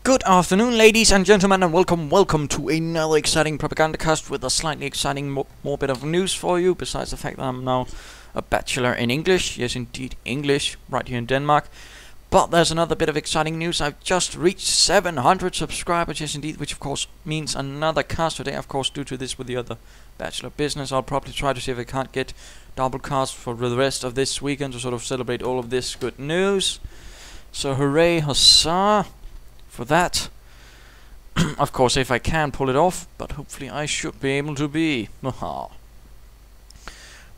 Good afternoon, ladies and gentlemen, and welcome to another exciting Propagandacast with a slightly exciting more bit of news for you, besides the fact that I'm now a bachelor in English. Yes, indeed, English, right here in Denmark. But there's another bit of exciting news. I've just reached 700 subscribers, yes indeed, which of course means another cast today. Of course, due to this with the other bachelor business, I'll probably try to see if I can't get double cast for the rest of this weekend to sort of celebrate all of this good news. So hooray, huzzah for that. Of course, if I can pull it off, but hopefully I should be able to be. But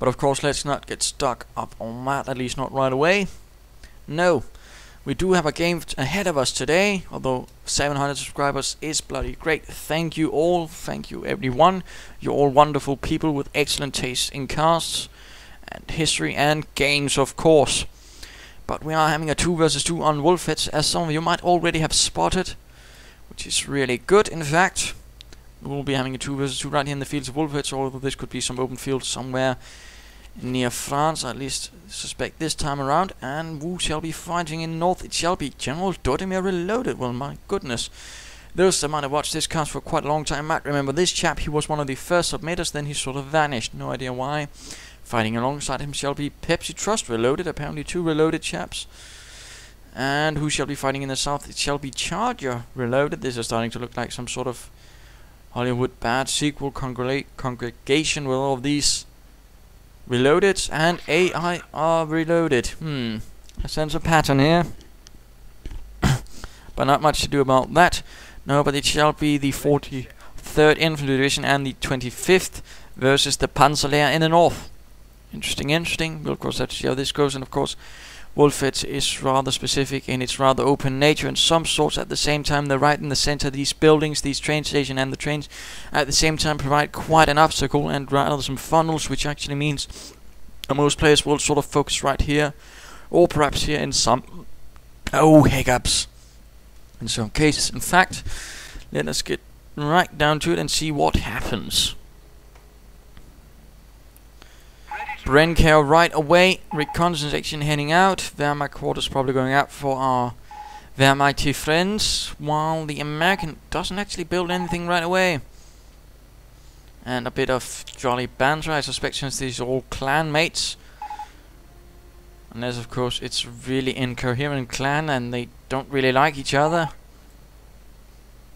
of course, let's not get stuck up on that, at least not right away. No, we do have a game ahead of us today, although 700 subscribers is bloody great. Thank you all, thank you everyone. You're all wonderful people with excellent taste in casts and history and games, of course. But we are having a 2 vs 2 on Wolfheze, as some of you might already have spotted, which is really good. In fact, we will be having a 2 vs 2 right here in the fields of Wolfheze, although this could be some open field somewhere near France, I at least suspect this time around. And who shall be fighting in north? It shall be Generaldodimirreloaded. Well, my goodness. Those that might have watched this cast for quite a long time might remember this chap. He was one of the first submitters, then he sort of vanished. No idea why. Fighting alongside him shall be pepsitrustreloaded, apparently 2 reloaded chaps. And who shall be fighting in the south? It shall be Chargerreloaded. This is starting to look like some sort of Hollywood bad sequel congregation with all of these reloaded. And AirReloaded. I sense a pattern here. But not much to do about that. No, but it shall be the 43rd Infantry Division and the 25th versus the Panzer Lehr in the north. Interesting. We'll of course have to see how this goes, and of course Wolfheze is rather specific in its rather open nature and some sorts. At the same time, they're right in the center. These buildings, these train station and the trains at the same time provide quite an obstacle and rather some funnels, which actually means most players will sort of focus right here, or perhaps here in some hiccups in some cases. In fact, let us get right down to it and see what happens. Brenker right away, reconnaissance section heading out, Wehrmacht quarters probably going out for our Wehrmachty friends, while the American doesn't actually build anything right away. And a bit of jolly banter, I suspect, since these are all clan mates. Unless of course it's a really incoherent clan and they don't really like each other,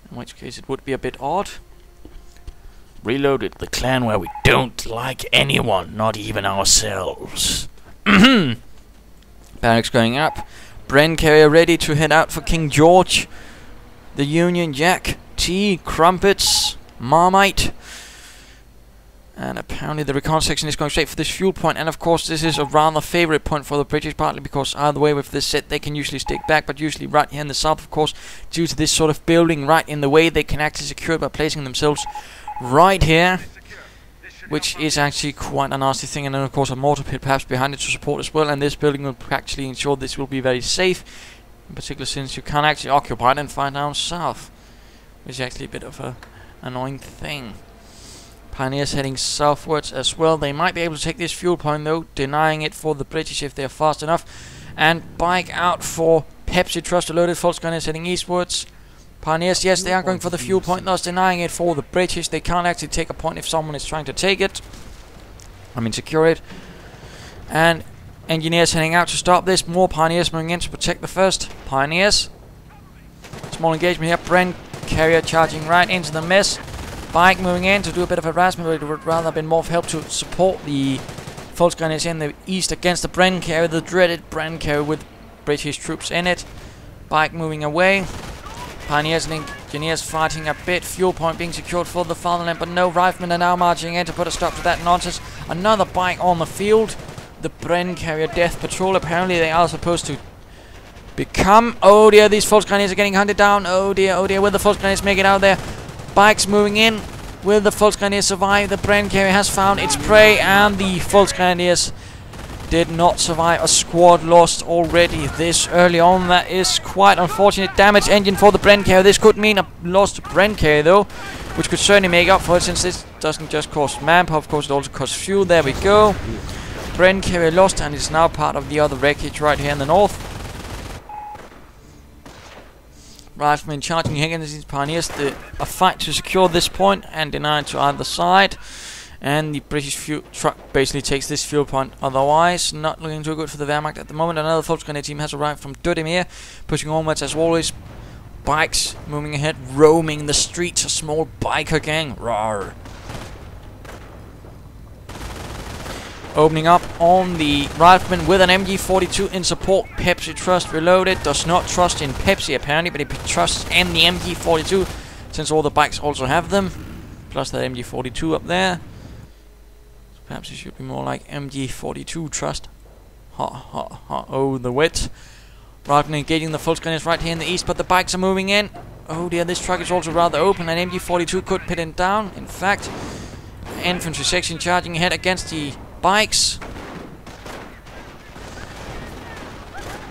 in which case it would be a bit odd. Reloaded, the clan where we don't like anyone, not even ourselves. Barracks going up. Bren carrier ready to head out for King George. The Union Jack, tea, crumpets, Marmite. And apparently the recon section is going straight for this fuel point. And of course this is a rather favorite point for the British, partly because either way with this set they can usually stick back, but usually right here in the south, of course, due to this sort of building right in the way, they can actually secure it by placing themselves right here, which is actually quite a nasty thing. And then of course a mortar pit perhaps behind it to support as well, and this building will actually ensure this will be very safe, in particular since you can't actually occupy it and find down south, which is actually a bit of a annoying thing. Pioneers heading southwards as well. They might be able to take this fuel point though, denying it for the British if they're fast enough. And bike out for pepsitrustreloaded. Volksgunners heading eastwards. Pioneers, yes, they are going for the fuel point, thus denying it for the British. They can't actually take a point if someone is trying to take it. Secure it. And engineers heading out to stop this. More pioneers moving in to protect the first. Pioneers. Small engagement here. Bren carrier charging right into the mess. Bike moving in to do a bit of harassment, but it would rather have been more of help to support the Volksgunners in the east against the Bren carrier, the dreaded Bren carrier with British troops in it. Bike moving away. Pioneers and engineers fighting a bit. Fuel point being secured for the fatherland, but no, riflemen are now marching in to put a stop to that nonsense. Another bike on the field. The Bren carrier death patrol. Apparently they are supposed to become... Oh dear, these Volksgunners are getting hunted down. Oh dear, will the Volksgunners make it out there? Bikes moving in. Will the Volksgunners survive? The Bren carrier has found its prey, and the Volksgunners did not survive. A squad lost already this early on. That is quite unfortunate. Damaged engine for the Bren carrier. This could mean a lost Bren carrier though, which could certainly make up for it, since this doesn't just cost manpower, of course it also costs fuel. There we go. Bren carrier lost, and is now part of the other wreckage right here in the north. Riflemen charging against these pioneers. A fight to secure this point and denied to either side. And the British fuel truck basically takes this fuel point. Otherwise, not looking too good for the Wehrmacht at the moment. Another Volksgrenadier team has arrived from Dodimir, pushing onwards as always. Bikes moving ahead, roaming the streets. A small biker gang. Rawr. Opening up on the Rifleman with an MG42 in support. pepsitrustreloaded does not trust in Pepsi apparently, but he trusts in the MG42 since all the bikes also have them. Plus that MG42 up there. So perhaps it should be more like MG42 trust. Ha ha ha. Oh, the wit. Rifleman engaging the Volksgrenadiers right here in the east, but the bikes are moving in. Oh dear, this truck is also rather open. An MG42 could pin it down. In fact, infantry section charging ahead against the bikes.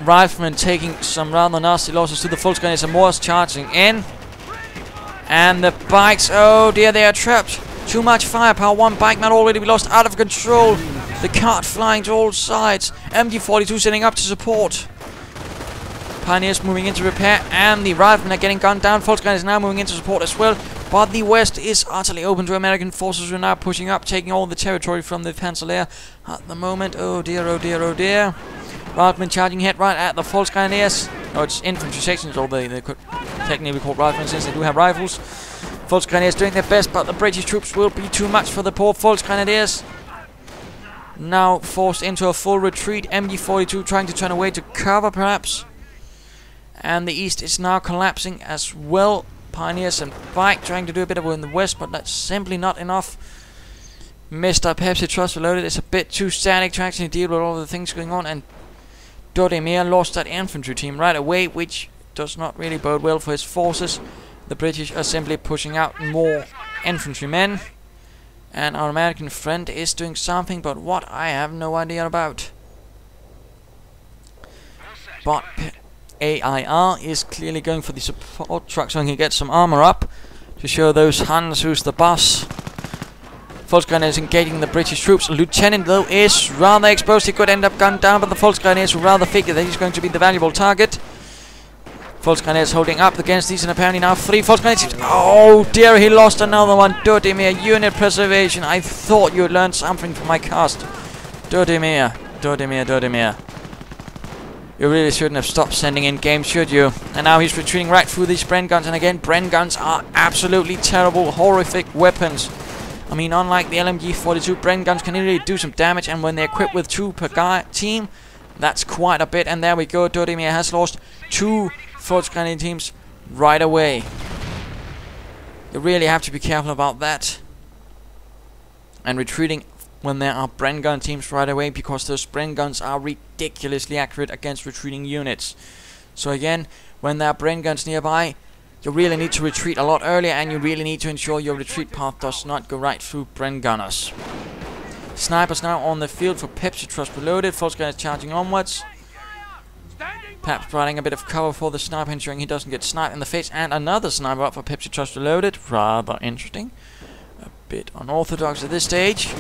Riflemen taking some rather nasty losses to the Volksgrenadiers and Moors charging in. And the bikes, oh dear, they are trapped. Too much firepower. One bike might already be lost, out of control. The cart flying to all sides. MG42 sitting up to support. Pioneers moving into repair, and the Riflemen are getting gunned down. Volksgrenadiers now moving into support as well. But the west is utterly open to American forces who are now pushing up, taking all the territory from the Panzer Lehr at the moment. Oh dear, oh dear, oh dear. Riflemen charging ahead right at the Volksgrenadiers. Oh, it's infantry sections, although they could technically be called riflemen since they do have rifles. Volksgrenadiers doing their best, but the British troops will be too much for the poor Volksgrenadiers. Now forced into a full retreat. MG42 trying to turn away to cover, perhaps. And the east is now collapsing as well. Pioneers and bike trying to do a bit of it in the west, but that's simply not enough. Mr. pepsitrustreloaded is a bit too static to actually deal with all the things going on, and Dodimir lost that infantry team right away, which does not really bode well for his forces. The British are simply pushing out more infantrymen, and our American friend is doing something, but what I have no idea about. But AIR is clearly going for the support truck so he can get some armor up to show those Huns who's the boss. Volksgrenadiers engaging the British troops. Lieutenant, though, is rather exposed. He could end up gunned down, but the Volksgrenadiers will rather figure that he's going to be the valuable target. Volksgrenadiers holding up against these, and apparently now 3 Volksgrenadiers. Oh dear, he lost another one. Dodimir, unit preservation. I thought you had learned something from my cast. Dodimir, Dodimir, Dodimir. You really shouldn't have stopped sending in games, should you? And now he's retreating right through these Bren guns. And again, Bren guns are absolutely terrible, horrific weapons. I mean, unlike the LMG-42, Bren guns can really do some damage. And when they're equipped with 2 per guy team, that's quite a bit. And there we go. Dodimir has lost 2 Volksgrenadier teams right away. You really have to be careful about that. And retreating when there are Bren gun teams right away, because those Bren guns are ridiculously accurate against retreating units. So again, when there are Bren guns nearby, you really need to retreat a lot earlier, and you really need to ensure your retreat path does not go right through Bren gunners. Snipers now on the field for pepsitrustreloaded. Volksgrenadiers charging onwards. Perhaps providing a bit of cover for the sniper, ensuring he doesn't get sniped in the face. And another sniper up for pepsitrustreloaded. Rather interesting. A bit unorthodox at this stage.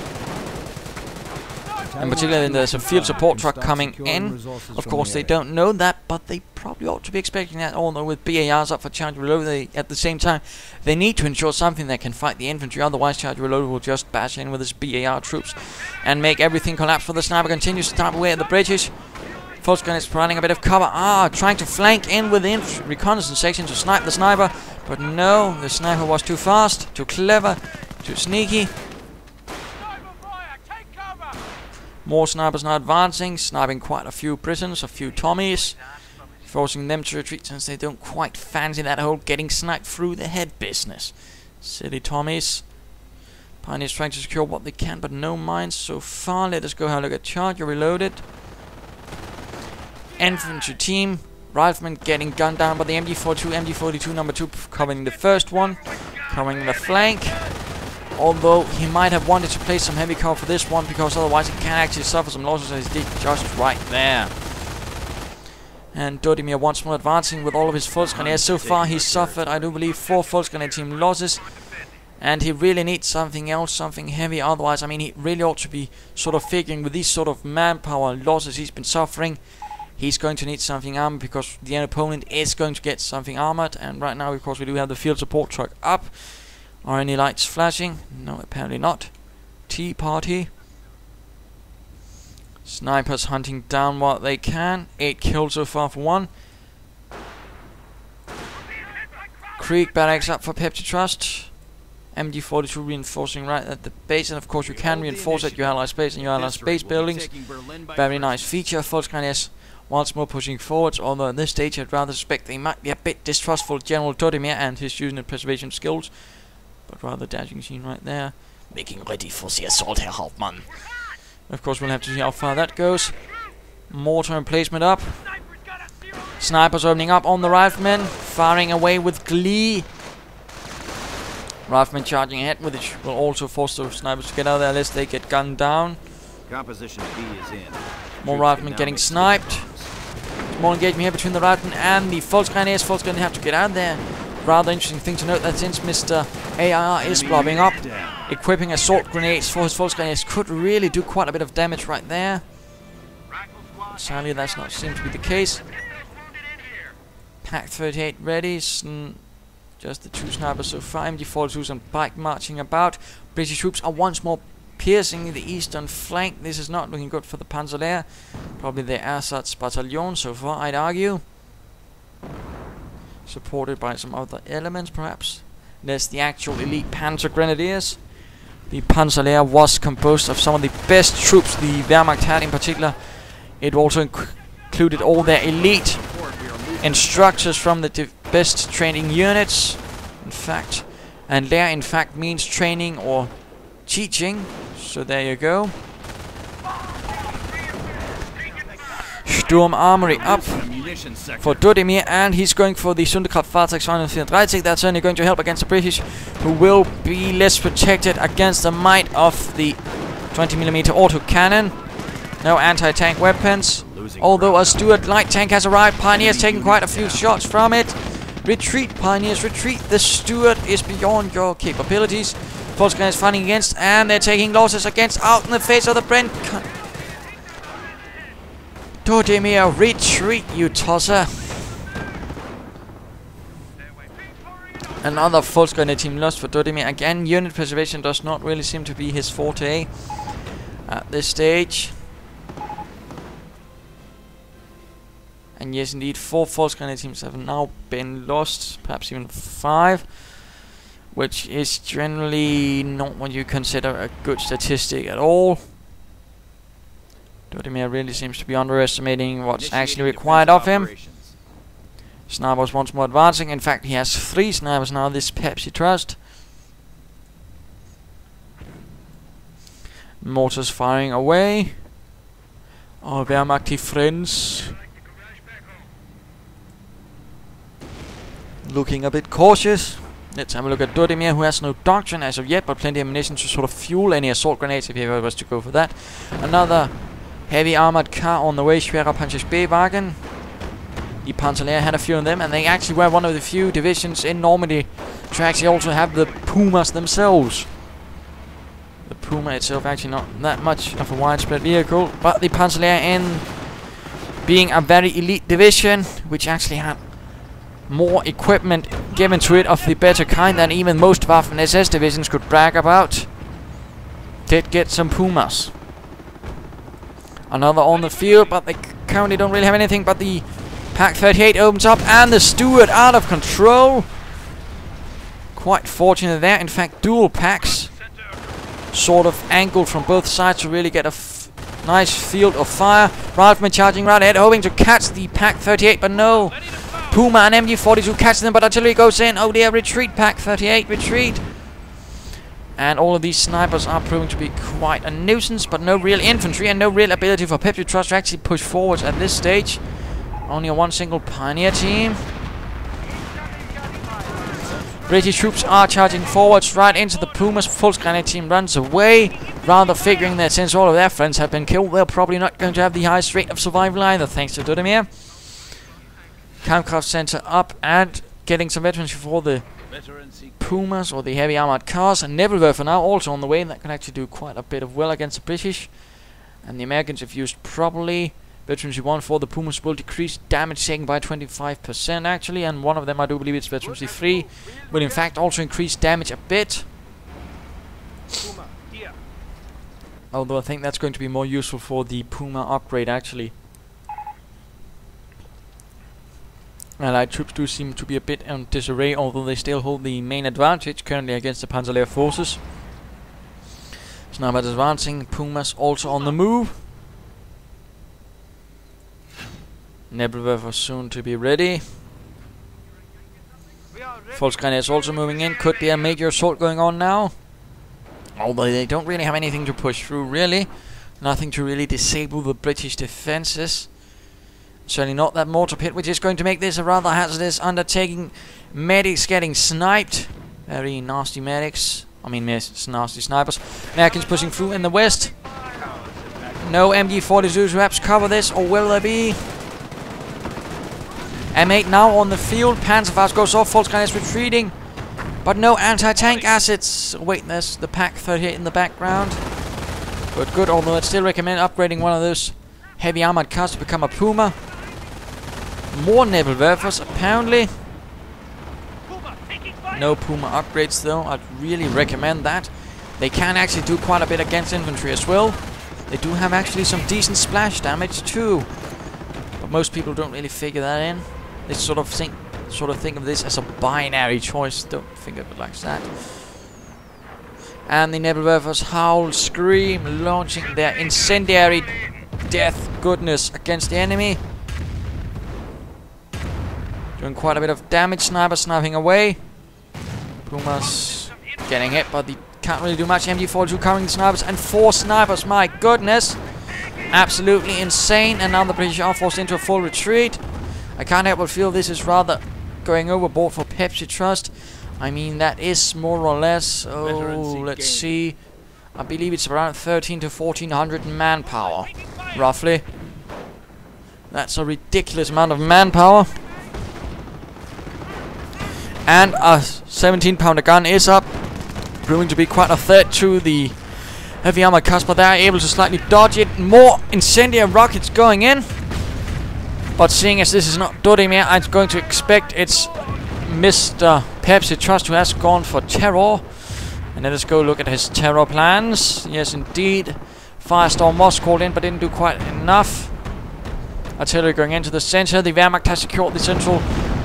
And particularly there's a field support truck coming in. Of course they don't know that, but they probably ought to be expecting that, although with BARs up for Chargerreloaded at the same time, they need to ensure something that can fight the infantry, otherwise Chargerreloaded will just bash in with his BAR troops and make everything collapse. For the sniper continues to tap away at the British. Volksgrenadiers providing a bit of cover, trying to flank in with the reconnaissance section to snipe the sniper, but no, the sniper was too fast, too clever, too sneaky. More snipers now advancing, sniping quite a few Britons, a few Tommies, forcing them to retreat since they don't quite fancy that whole getting sniped through the head business. Silly Tommies. Pioneers trying to secure what they can, but no mines so far. Let us go have a look at Chargerreloaded. Infantry team, Riflemen getting gunned down by the MG42, MG42 number 2 covering the first one, covering the flank. Although he might have wanted to place some heavy cover for this one, because otherwise he can actually suffer some losses, as he did just right there. And Dodimir once more advancing with all of his Volksgrenadiers. So far he's suffered, I do believe, 4 Volksgrenadier team losses. And he really needs something else, something heavy. Otherwise, I mean, he really ought to be sort of figuring with these sort of manpower losses he's been suffering, he's going to need something armored because the opponent is going to get something armored. And right now, of course, we do have the field support truck up. Are any lights flashing? No, apparently not. Tea party. Snipers hunting down what they can. 8 kills so far for 1. Krieg barracks up for Pepsi Trust. MG42 reinforcing right at the base, and of course you can reinforce at your allies' base and your allies' base buildings. Very nice feature. Volkskrone once more pushing forwards, although at this stage I'd rather suspect they might be a bit distrustful of Generaldodimirreloaded and his unit preservation skills. But rather dashing scene right there. Making ready for the assault, Herr Hauptmann. Of course we'll have to see how far that goes. Mortar emplacement up. Snipers opening up on the riflemen, firing away with glee. Riflemen charging ahead, which will also force the snipers to get out of there unless they get gunned down. Composition B is in. More riflemen getting sniped. More engagement here between the riflemen and the Volkskrone. Volkskrone have to get out there. Rather interesting thing to note that since Mr. AIR is blobbing up, equipping assault grenades for his Volkskrone could really do quite a bit of damage right there. But sadly, that's not seem to be the case. Pack 38 ready. Just the 2 snipers so far. MG42s and bike marching about. British troops are once more piercing the eastern flank. This is not looking good for the Panzer Lehr. Probably the Ersatz battalion so far, I'd argue. Supported by some other elements, perhaps. There's the actual elite Panzer Grenadiers. The Panzer Lehr was composed of some of the best troops the Wehrmacht had in particular. It also included all their elite instructors from the best training units, in fact. And Lehr, in fact, means training or teaching. So there you go. Sturm Armory up for Dodimir, and he's going for the Sunderkraftfahrzeug 234. That's only going to help against the British, who will be less protected against the might of the 20mm autocannon. No anti-tank weapons. Although a Stuart light tank has arrived, Pioneers taking quite a few shots from it. Retreat, Pioneers, retreat. The Stuart is beyond your capabilities. Volkskrone is fighting against, and they're taking losses against out in the face of the Brent. Dodimir, retreat, you tosser. Another Volkskrone team lost for Dodimir. Again, unit preservation does not really seem to be his forte at this stage. And yes, indeed, 4 Volkskrone teams have now been lost, perhaps even 5, which is generally not what you consider a good statistic at all. Dodimir really seems to be underestimating what's actually required of him. Snipers once more advancing. In fact, he has 3 snipers now, this Pepsi Trust. Mortars firing away. Our Wehrmacht friends looking a bit cautious. Let's have a look at Dodimir, who has no doctrine as of yet, but plenty of ammunition to sort of fuel any assault grenades if he ever was to go for that. Another heavy armored car on the way, Schwerer Panzer B-Wagen. The Panzer Lehr had a few of them, and they actually were one of the few divisions in Normandy to actually also have the Pumas themselves. The Puma itself actually not that much of a widespread vehicle, but the Panzer Lehr, in being a very elite division, which actually had more equipment given to it of the better kind than even most Waffen SS divisions could brag about, did get some Pumas. Another on the field, but they currently don't really have anything. But the Pack 38 opens up, and the Stuart out of control. Quite fortunate there. In fact, dual packs sort of angled from both sides to really get a nice field of fire. Riflemen charging right ahead, hoping to catch the Pack 38, but no. Puma and MG42 catch them, but artillery goes in. Oh dear, retreat, Pack 38, retreat. And all of these snipers are proving to be quite a nuisance, but no real infantry and no real ability for Pepsi Trust to actually push forwards at this stage. Only a 1 single Pioneer team. British troops are charging forwards right into the Pumas. Volkskrone team runs away, rather figuring that since all of their friends have been killed, they're probably not going to have the highest rate of survival either, thanks to Dodimir. Kampfkraft Center up and getting some veterans for the Pumas or the heavy armored cars, and Nebelwerfer now also on the way. That can actually do quite a bit of well against the British. And the Americans, if used properly, Veterancy 1 for the Pumas will decrease damage taken by 25% actually, and one of them, I do believe it's Veterancy 3, will in fact also increase damage a bit. Although I think that's going to be more useful for the Puma upgrade actually. Allied troops do seem to be a bit in disarray, although they still hold the main advantage currently against the Panzer Lehr forces. Snipers advancing, Pumas also on the move. Nebelwerfer soon to be ready. Volksgrenadiers also moving in. Could be a major assault going on now. Although they don't really have anything to push through, really. Nothing to really disable the British defences. Certainly not that mortar pit, which is going to make this a rather hazardous undertaking. Medics getting sniped. Very nasty medics. I mean, nasty snipers. Americans pushing through in the west. No MG-42s perhaps cover this, or will there be? M8 now on the field. Panzerfaust goes off. Volksgrenadiers retreating. But no anti-tank assets. Wait, there's the Pak-38 in the background. Good, although I'd still recommend upgrading one of those heavy armored cars to become a Puma. More Nebelwerfers, apparently. No Puma upgrades, though. I'd really recommend that. They can actually do quite a bit against infantry as well. They do have actually some decent splash damage, too. But most people don't really figure that in. They sort of think of this as a binary choice. Don't think of it like that. And the Nebelwerfers howl, scream, launching their incendiary death goodness against the enemy. Doing quite a bit of damage. Sniper sniping away. Pumas getting hit, but they can't really do much. MG-42 covering the snipers, and 4 snipers. My goodness. Absolutely insane. And now the British are forced into a full retreat. I can't help but feel this is rather going overboard for Pepsi Trust. I mean, that is more or less, let's see, I believe it's around 13 to 1400 manpower, roughly. That's a ridiculous amount of manpower. And a 17-pounder gun is up, proving to be quite a threat to the heavy armored cars, but they are able to slightly dodge it. More incendiary rockets going in. But seeing as this is not Dodimir, I'm going to expect it's Mr. Pepsi Trust who has gone for terror. And let us go look at his terror plans. Yes, indeed. Firestorm was called in, but didn't do quite enough. Artillery going into the center. The Wehrmacht has secured the central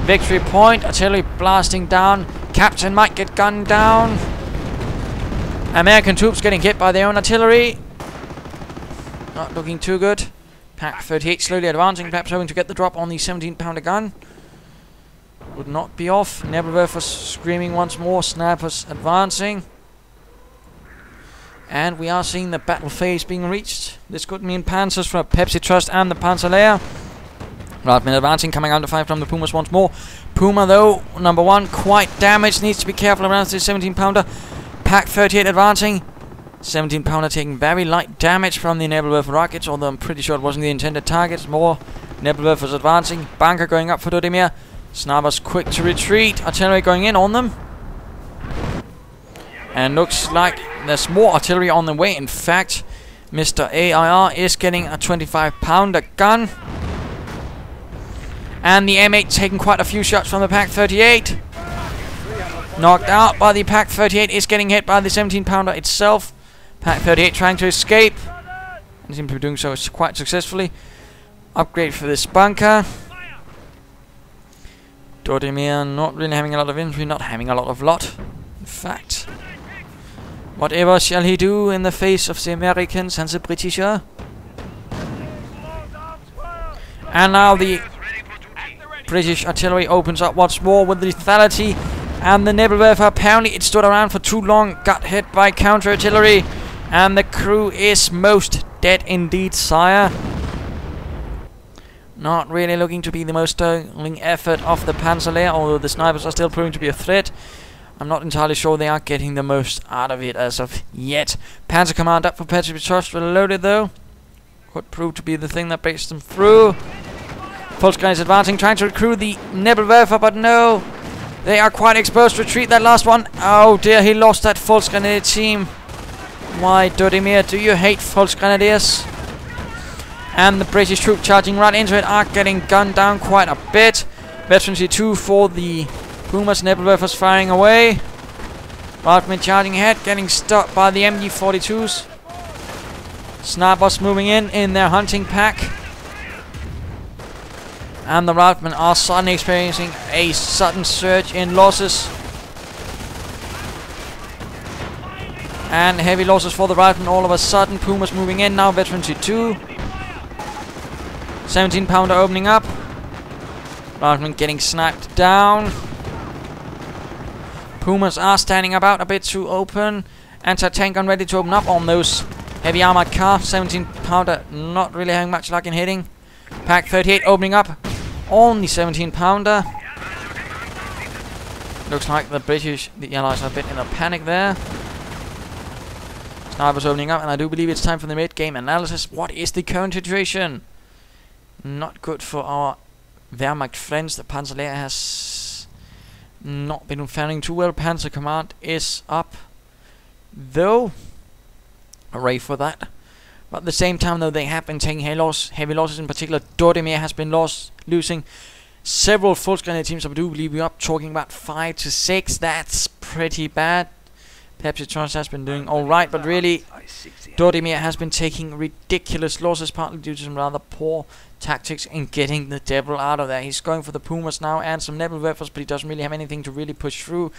victory point. Artillery blasting down. Captain might get gunned down. American troops getting hit by their own artillery. Not looking too good. Pak-38 slowly advancing, perhaps hoping to get the drop on the 17-pounder gun. Would not be off. Nebelwerfers screaming once more. Snipers advancing. And we are seeing the battle phase being reached. This could mean panzers from Pepsi Trust and the Panzer Lehr. Radman advancing, coming under fire from the Pumas once more. Puma, though, number 1, quite damaged. Needs to be careful around this 17-pounder. Pak-38 advancing. 17-pounder taking very light damage from the Nebelwerfer rockets, although I'm pretty sure it wasn't the intended targets. More Nebelwerfers advancing. Bunker going up for Dodimir. Snipers quick to retreat. Artillery going in on them. And looks like there's more artillery on the way. In fact, Mr. AIR is getting a 25-pounder gun. And the M8 taking quite a few shots from the Pak-38. Knocked out by the Pak-38, is getting hit by the 17-pounder itself. Pak-38 trying to escape. And seems to be doing so quite successfully. Upgrade for this bunker. Dodimir not really having a lot of infantry, not having a lot of lot. In fact, whatever shall he do in the face of the Americans and the British? And now the British artillery opens up once more with lethality. And the Nebelwerfer, apparently it stood around for too long, got hit by counter-artillery. And the crew is most dead indeed, sire. Not really looking to be the most sterling effort of the Panzer Lehr, although the snipers are still proving to be a threat. I'm not entirely sure they are getting the most out of it as of yet. Panzer Command up for pepsitrustreloaded, though. Could prove to be the thing that breaks them through. Volksgrenadiers advancing, trying to recruit the Nebelwerfer, but no. They are quite exposed. Retreat, that last one. Oh dear, he lost that Volksgrenadier team. Why, Dodimir, do you hate Volksgrenadiers? And the British troops charging right into it are getting gunned down quite a bit. Veteran 2 for the Pumas. Nebelwerfers firing away. Riflemen charging ahead, getting stopped by the MG42s. Snipers moving in their hunting pack. And the riflemen are suddenly experiencing a sudden surge in losses. And heavy losses for the riflemen all of a sudden. Pumas moving in now, Veteran 2. 17 pounder opening up. Riflemen getting sniped down. Pumas are standing about a bit too open. Anti-tank gun ready to open up on those heavy armored cars. 17 pounder not really having much luck in hitting. Pack 38 opening up on the 17 pounder. Looks like the Allies are a bit in a panic there. Snipers opening up, and I do believe it's time for the mid-game analysis. What is the current situation? Not good for our Wehrmacht friends. The Panzer Lehr has not been faring too well. Panzer Command is up, though. Hooray for that. But at the same time, though, they have been taking heavy losses. In particular, Dodimir has been losing several full-scale teams. I do believe we're up talking about 5 to 6. That's pretty bad. Pepsitrust has been doing alright, but really, Dodimir has been taking ridiculous losses, partly due to some rather poor tactics in getting the devil out of there. He's going for the Pumas now and some Nebelwerfers, but he doesn't really have anything to really push through.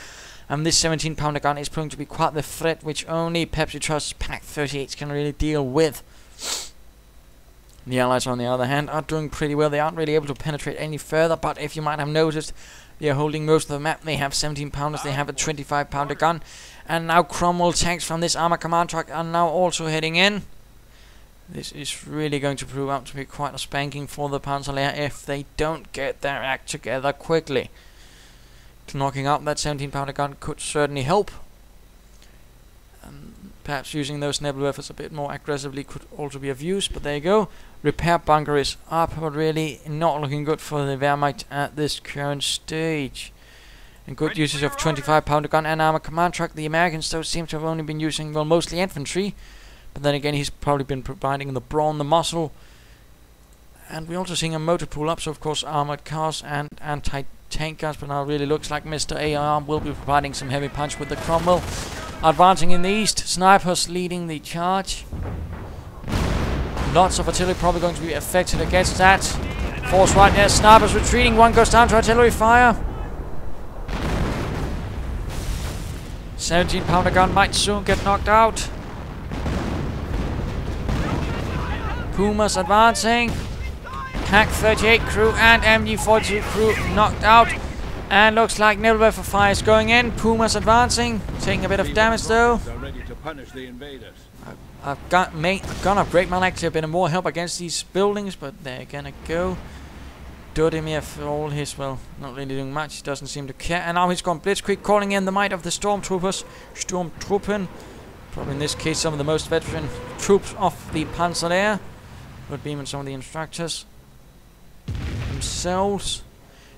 And this 17 pounder gun is proving to be quite the threat, which only Pepsitrust's Pack 38s can really deal with. The Allies, on the other hand, are doing pretty well. They aren't really able to penetrate any further, but if you might have noticed, they are holding most of the map. They have 17 pounders, they have a 25 pounder gun. And now Cromwell tanks from this armor command truck are now also heading in. This is really going to prove out to be quite a spanking for the Panzer Lehr if they don't get their act together quickly. Knocking out that 17 pounder gun could certainly help. Perhaps using those Nebelwerfers a bit more aggressively could also be of use, but there you go. Repair bunker is up, but really not looking good for the Wehrmacht at this current stage. And good usage of 25 pounder gun and armor command truck. The Americans, though, seem to have only been using, well, mostly infantry. But then again, he's probably been providing the brawn, the muscle. And we're also seeing a motor pool up, so of course armored cars and anti-tank guns. But now it really looks like Mr. AR will be providing some heavy punch with the Cromwell. Advancing in the east, snipers leading the charge. Lots of artillery probably going to be affected against that. Force right there, snipers retreating, one goes down to artillery fire. 17 pounder gun might soon get knocked out. Pumas advancing. Pack 38 crew and MG42 crew knocked out. And looks like Nebelwerfer fire is going in. Pumas advancing, taking a bit of damage though. I've gonna upgrade my leg to a bit more help against these buildings, but they're gonna go. Dodimir, for all his, well, not really doing much, he doesn't seem to care. And now he's gone blitzkrieg, calling in the might of the stormtroopers. Sturmtruppen. Probably in this case some of the most veteran troops of the Panzer Lehr. Would be even some of the instructors themselves.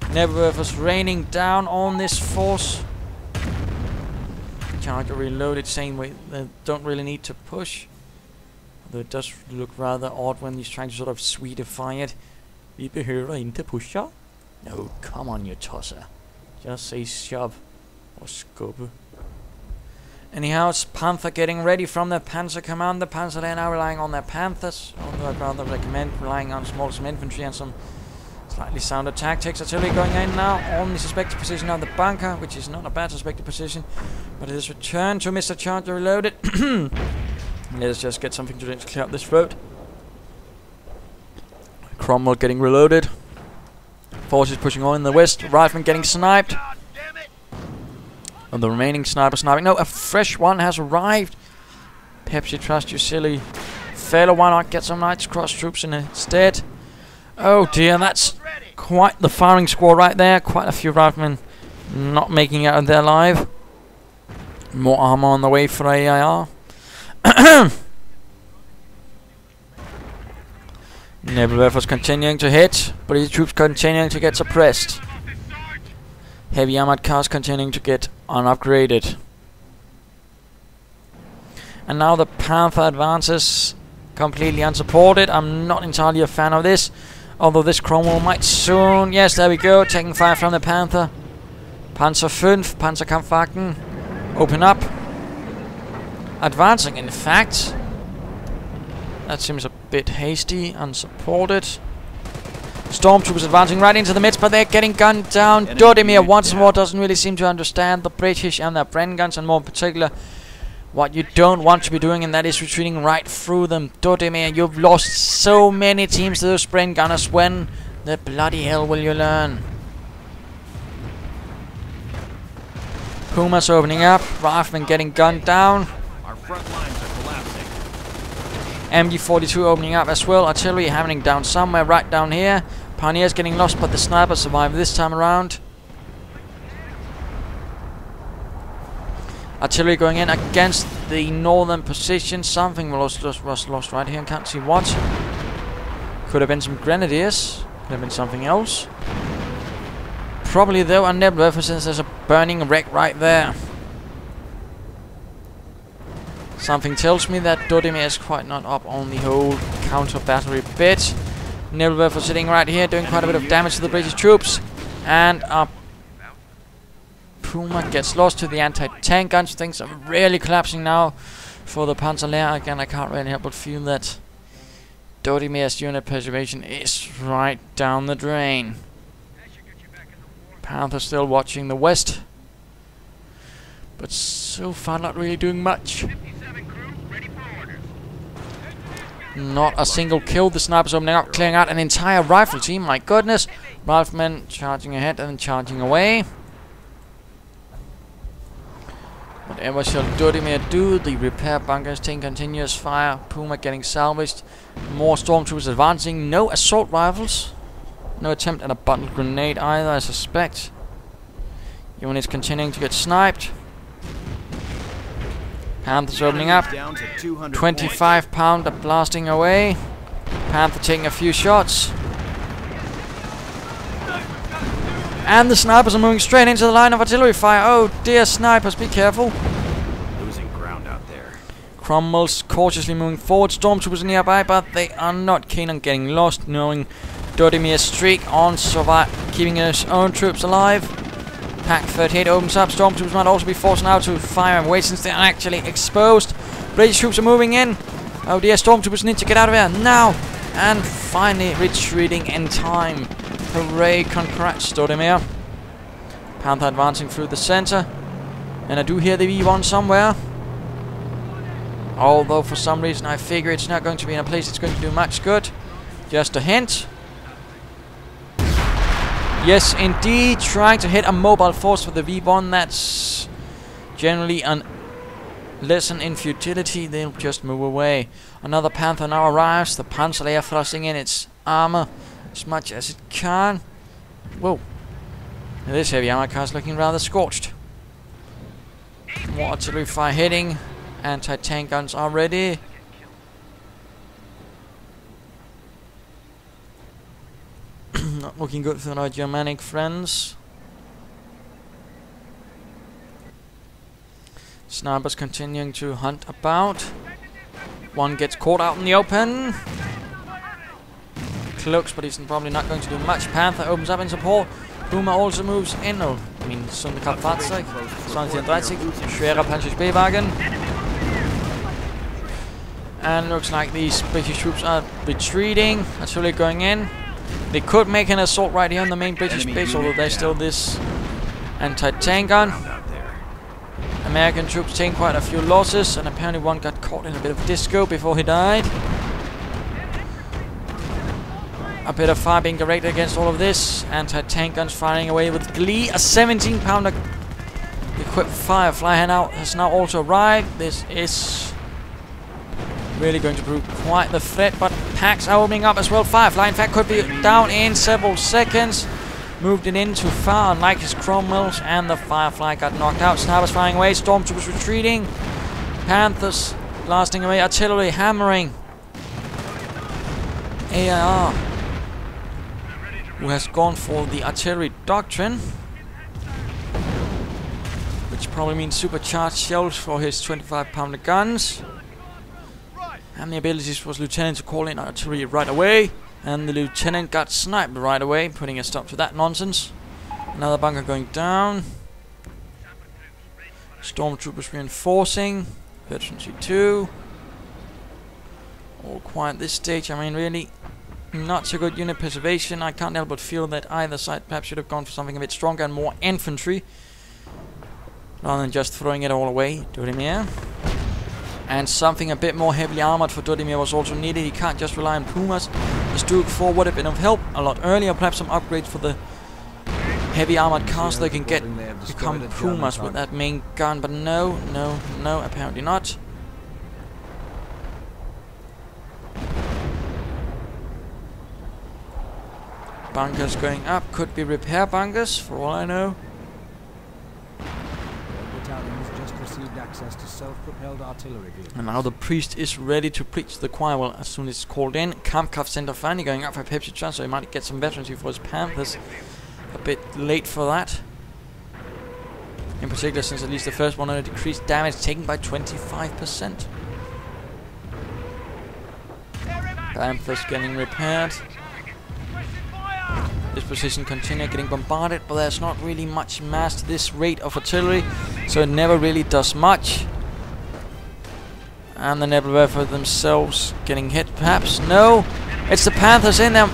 Nebelwerfers raining down on this force. Chargerreloaded, saying they don't really need to push. Although it does look rather odd when he's trying to sort of sweetify it. Vi behöver inte pusha. No, come on you tosser. Just say shove or skubbe. Anyhow, it's Panther getting ready from the Panzer Command. The Panzer Lehr now relying on their Panthers. Although I'd rather recommend relying on some infantry and some slightly sounder tactics. Artillery going in now on the suspected position of the bunker, which is not a bad suspected position. But it is returned to Mr. Chargerreloaded. Let us just get something to clear up this road. Cromwell getting reloaded. Forces pushing on in the west. Rifleman getting sniped. And the remaining sniper sniping. No, a fresh one has arrived. Pepsitrust, you silly fellow. Why not get some Knights Cross troops in instead? Oh dear, that's quite the firing squad right there. Quite a few riflemen not making it out of there alive. More armor on the way for AIR. Nebelwerfers continuing to hit, British troops continuing to get suppressed. Heavy armored cars continuing to get unupgraded. And now the Panther advances, completely unsupported. I'm not entirely a fan of this. Although this Cromwell might soon... Yes, there we go. Taking fire from the Panther. Panzer 5, Panzerkampfwagen. Open up. Advancing, in fact. That seems a bit hasty, unsupported. Stormtroopers advancing right into the midst, but they're getting gunned down. Dodimir once more doesn't really seem to understand the British and their Bren guns, and more in particular, what you don't want to be doing, and that is retreating right through them. Dodimir, you've lost so many teams to those Bren gunners. When the bloody hell will you learn? Puma's opening up. Riflemen getting gunned down. Our front lines are collapsing. MG42 opening up as well. Artillery happening down somewhere right down here. Pioneers getting lost, but the snipers survive this time around. Artillery going in against the northern position. Something was lost right here and can't see what. Could have been some grenadiers. Could have been something else. Probably though a Nebelwerfer, since there's a burning wreck right there. Something tells me that Dodimir is quite not up on the whole counter battery bit. Nebelwerfer sitting right here doing quite a bit of damage to the British troops. And Puma gets lost to the anti-tank guns. Things are really collapsing now for the Panzer Lehr. Again, I can't really help but feel that Dodimir's unit preservation is right down the drain. Panther still watching the west, but so far not really doing much. Not a single kill. The snipers opening up, clearing out an entire rifle team. My goodness. Riflemen charging ahead and then charging away. Whatever shall Dodimir do? The repair bunkers taking continuous fire. Puma getting salvaged. More stormtroopers advancing. No assault rifles. No attempt at a bundle grenade either, I suspect. Units continuing to get sniped. Panther's opening up. 25 pounder blasting away. Panther taking a few shots. And the snipers are moving straight into the line of artillery fire. Oh dear, snipers, be careful. Losing ground out there. Cromwell's cautiously moving forward. Stormtroopers nearby, but they are not keen on getting lost, knowing Dodimir's streak on keeping his own troops alive. Pack 38 opens up. Stormtroopers might also be forced now to fire and wait since they're actually exposed. British troops are moving in. Oh dear, stormtroopers need to get out of here now. And finally retreating in time. Hooray, congrats Dodimir. Panther advancing through the center. And I do hear the V1 somewhere. Although for some reason I figure it's not going to be in a place it's going to do much good. Just a hint. Yes, indeed, trying to hit a mobile force with the V1, that's generally a lesson in futility. They'll just move away. Another Panther now arrives. The Panzer Lehr thrusting in its armor as much as it can. Whoa. This heavy armor car is looking rather scorched. More artillery fire hitting. Anti-tank guns are ready. Not looking good for our Germanic friends. Snipers continuing to hunt about. One gets caught out in the open. Cloaks, but he's probably not going to do much. Panther opens up in support. Puma also moves in. Oh, I mean, Sonderkraftfahrzeug. 2030. Schwerer Panzer B-Wagen. And looks like these British troops are retreating. Artillery going in. They could make an assault right here on the main British base, although there's still this anti-tank gun. American troops taking quite a few losses, and apparently one got caught in a bit of disco before he died. A bit of fire being directed against all of this. Anti-tank guns firing away with glee. A 17-pounder equipped Firefly has now also arrived. This is really going to prove quite the threat, but packs are opening up as well. Firefly, in fact, could be down in several seconds. Moved it in too far, unlike his Cromwells, and the Firefly got knocked out. Snipers firing away, stormtroopers retreating. Panthers blasting away, artillery hammering. AIR, who has gone for the artillery doctrine, which probably means supercharged shells for his 25-pounder guns. And the abilities was Lieutenant to call in artillery right away. And the Lieutenant got sniped right away, putting a stop to that nonsense. Another bunker going down. Stormtroopers reinforcing. Veteran C2. All quiet at this stage. I mean, really, not so good unit preservation. I can't help but feel that either side perhaps should have gone for something a bit stronger and more infantry, rather than just throwing it all away. Dodimir. And something a bit more heavily armored for Dodimir was also needed. He can't just rely on Pumas. The Stuk 4 would have been of help a lot earlier. Perhaps some upgrades for the heavy armored cars they can become Pumas with that main gun. But no, apparently not. Bunkers going up. Could be repair bunkers, for all I know. Access to self-propelled artillery vehicles. And now the priest is ready to preach the choir. Well, as soon as it's called in, Kampfkraft Center finally going up for Pepsi Trust, so he might get some veterans for his Panthers. A bit late for that. In particular, since at least the first one only decreased damage taken by 25%. Panthers getting repaired. This position continues getting bombarded, but there's not really much mass to this rate of artillery, so it never really does much. And the Nebelwerfer themselves getting hit, perhaps? No! It's the Panthers in their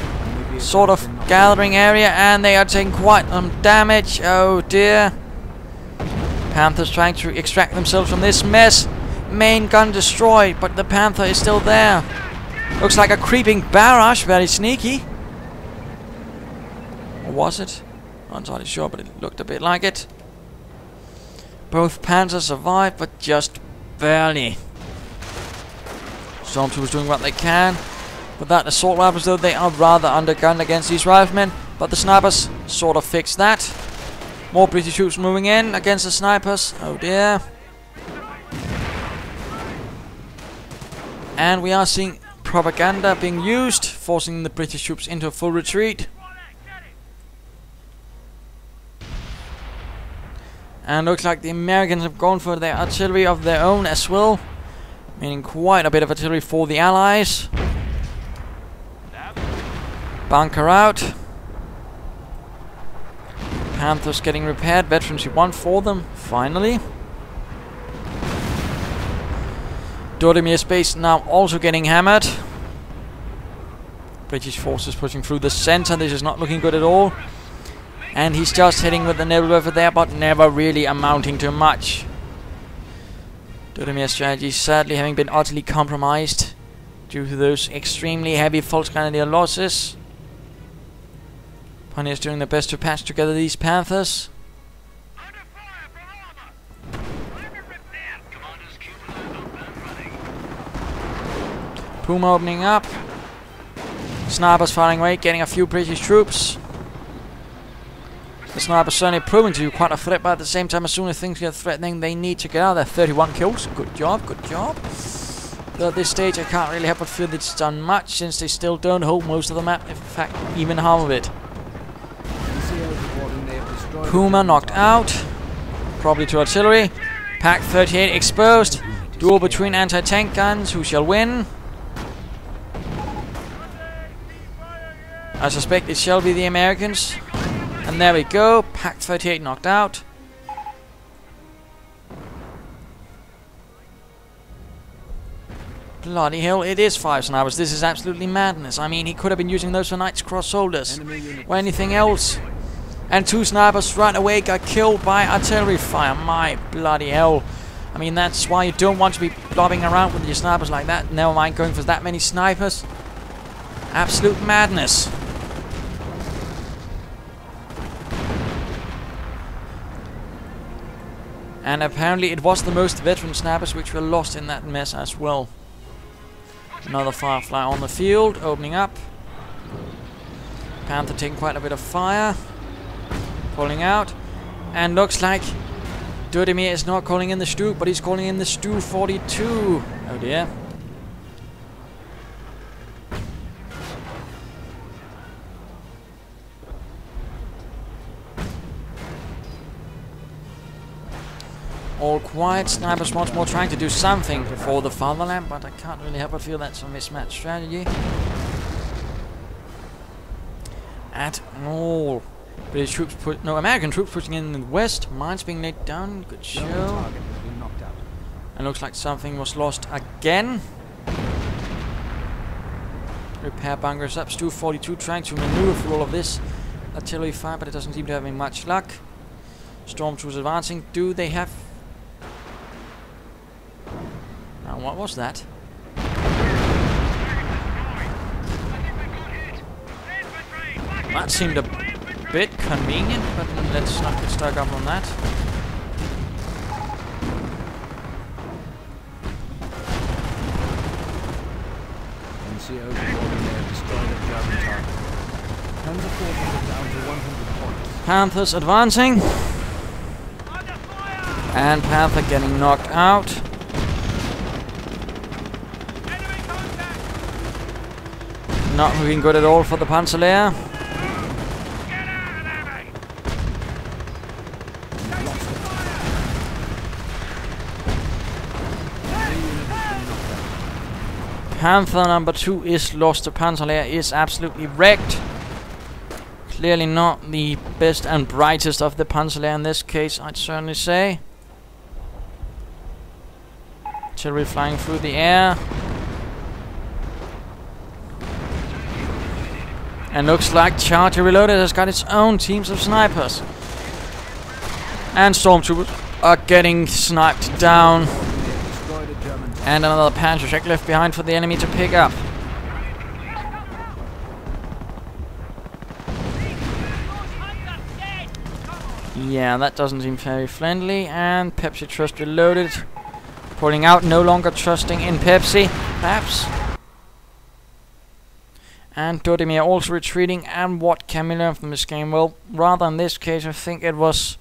sort of gathering area, and they are taking quite some damage. Oh dear. Panthers trying to extract themselves from this mess. Main gun destroyed, but the Panther is still there. Looks like a creeping barrage, very sneaky. Or was it? Not entirely sure, but it looked a bit like it. Both Panzers survived, but just barely. Stormtroopers doing what they can. With that, assault rifles, though, they are rather undergunned against these riflemen. But the snipers sort of fixed that. More British troops moving in against the snipers. Oh dear. And we are seeing propaganda being used, forcing the British troops into a full retreat. And looks like the Americans have gone for their artillery of their own as well. Meaning quite a bit of artillery for the Allies. Bunker out. Panthers getting repaired. Veterans 1 for them, finally. Dodimir's base now also getting hammered. British forces pushing through the center. This is not looking good at all. And he's just hitting with the Nebelwerfer there, but never really amounting to much. Dodimir's strategy sadly having been utterly compromised due to those extremely heavy Volksgrenadier losses. Pioneers doing their best to patch together these Panthers. Puma opening up. Snipers firing away, getting a few British troops. The snipers certainly proving to be quite a threat, but at the same time, as soon as things get threatening, they need to get out of there. 31 kills. Good job, good job. Though at this stage, I can't really help but feel that it's done much, since they still don't hold most of the map. In fact, even half of it. Puma knocked out. Probably to artillery. Pack 38 exposed. Duel between anti-tank guns. Who shall win? I suspect it shall be the Americans. And there we go. Pack 38 knocked out. Bloody hell, it is 5 snipers. This is absolutely madness. I mean, he could have been using those for Knight's Cross soldiers. Or anything else. And 2 snipers right away got killed by artillery fire. My bloody hell. I mean, that's why you don't want to be blobbing around with your snipers like that. Never mind going for that many snipers. Absolute madness. And apparently it was the most veteran snipers which were lost in that mess as well. Another Firefly on the field, opening up. Panther taking quite a bit of fire. Pulling out. And looks like Dodimir is not calling in the Stuk, but he's calling in the Stu 42. Oh dear. All quiet. Snipers once more trying to do something for the fatherland, but I can't really help but feel that's a mismatched strategy. At all. British troops American troops pushing in the west. Mines being laid down. Good show. Target has been knocked out. And looks like something was lost again. Repair bunkers up. Stu 42 trying to maneuver through all of this artillery fire, but it doesn't seem to have much luck. Stormtroopers advancing. Do they have... Now, what was that? That seemed a bit convenient, but let's not get stuck up on that. NCO reporting they have destroyed a German target. Panzer 400 down to 100 points. Panthers advancing. And Panther getting knocked out. Not looking good at all for the Panzer Lehr. Panther number 2 is lost. The Panzer Lehr is absolutely wrecked. Clearly not the best and brightest of the Panzer Lehr in this case, I'd certainly say. Artillery flying through the air. And looks like Chargerreloaded has got its own teams of snipers. And stormtroopers are getting sniped down. And another Panzer check left behind for the enemy to pick up. Yeah, that doesn't seem very friendly. And pepsitrustreloaded pulling out, no longer trusting in Pepsi. Perhaps. And Dodimir also retreating. And what can we learn from this game? Well, rather in this case, I think it was...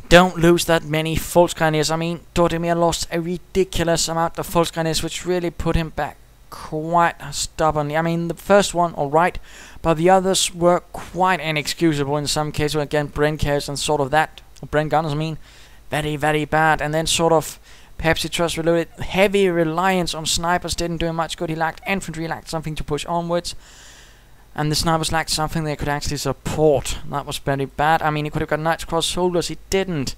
Don't lose that many Volkskraniers. I mean, Dodimir lost a ridiculous amount of Volkskraniers, which really put him back quite stubbornly. I mean, the first one, alright, but the others were quite inexcusable in some cases. Again, Bren carriers and sort of that, or Bren gunners, I mean, very, very bad. And then sort of pepsitrustreloaded, heavy reliance on snipers didn't do him much good. He lacked infantry, he lacked something to push onwards. And the snipers lacked something they could actually support. That was very bad. I mean, he could have got Knights Cross soldiers. He didn't.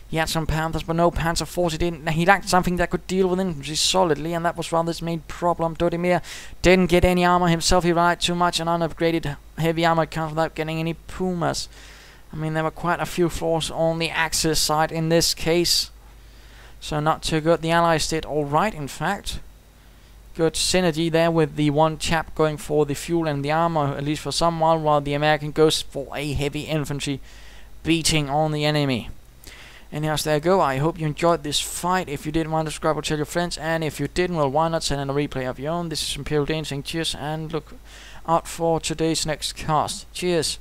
He had some Panthers, but no Panzer Force. He didn't. He lacked something that could deal with infantry solidly, and that was rather his main problem. Dodimir didn't get any armor himself. He relied too much on unupgraded heavy armor count without getting any Pumas. I mean, there were quite a few flaws on the Axis side in this case. So not too good. The Allies did alright, in fact. Good synergy there with the one chap going for the fuel and the armor, at least for some while the American goes for a heavy infantry beating on the enemy. Anyhow, so there you go. I hope you enjoyed this fight. If you did, mind to subscribe or tell your friends, and if you didn't, well, why not send in a replay of your own. This is Imperial Dane saying cheers, and look out for today's next cast. Cheers.